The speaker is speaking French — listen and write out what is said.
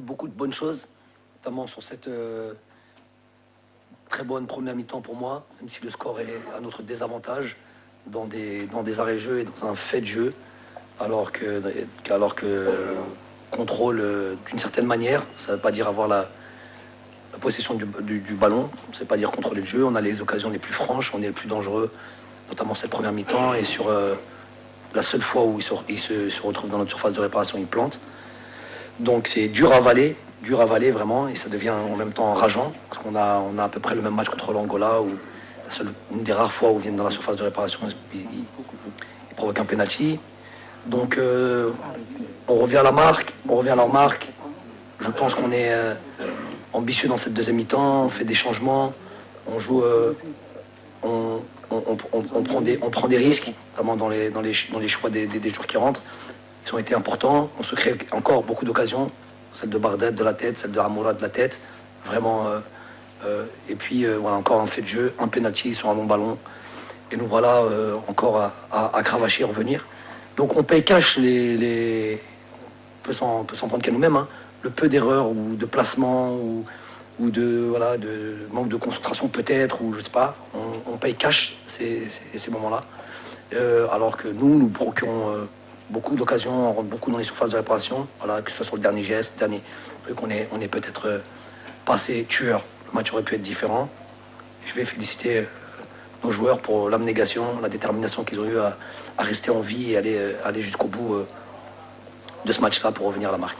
Beaucoup de bonnes choses, notamment sur cette très bonne première mi-temps pour moi, même si le score est à notre désavantage dans des arrêts-jeux et dans un fait de jeu, alors que contrôle d'une certaine manière, ça ne veut pas dire avoir la possession du ballon, ça ne veut pas dire contrôler le jeu, on a les occasions les plus franches, on est le plus dangereux, notamment cette première mi-temps, et sur la seule fois où il se retrouve dans notre surface de réparation, il plante. Donc c'est dur à avaler vraiment, et ça devient en même temps rageant, parce qu'on a à peu près le même match contre l'Angola, où une des rares fois où ils viennent dans la surface de réparation, ils provoquent un penalty. Donc on revient à leur marque. Je pense qu'on est ambitieux dans cette deuxième mi-temps, on fait des changements, on joue, on prend des risques, notamment dans les choix des joueurs qui rentrent. Ils ont été importants. On se crée encore beaucoup d'occasions. Celle de Bardet de la tête, celle de Amoura de la tête. Vraiment. Et puis voilà, encore un fait de jeu, un penalty sur un long ballon. Et nous voilà encore à cravacher, revenir. Donc on paye cash on peut s'en prendre qu'à nous-mêmes. Hein. Le peu d'erreurs ou de placement ou de manque de concentration peut-être, ou je sais pas. On paye cash ces moments-là. Alors que nous procurons beaucoup d'occasions, on rentre beaucoup dans les surfaces de réparation, voilà, que ce soit sur le dernier geste, dernier truc, on est peut-être pas assez tueur. Le match aurait pu être différent. Je vais féliciter nos joueurs pour l'abnégation, la détermination qu'ils ont eu à rester en vie et aller jusqu'au bout de ce match-là pour revenir à la marque.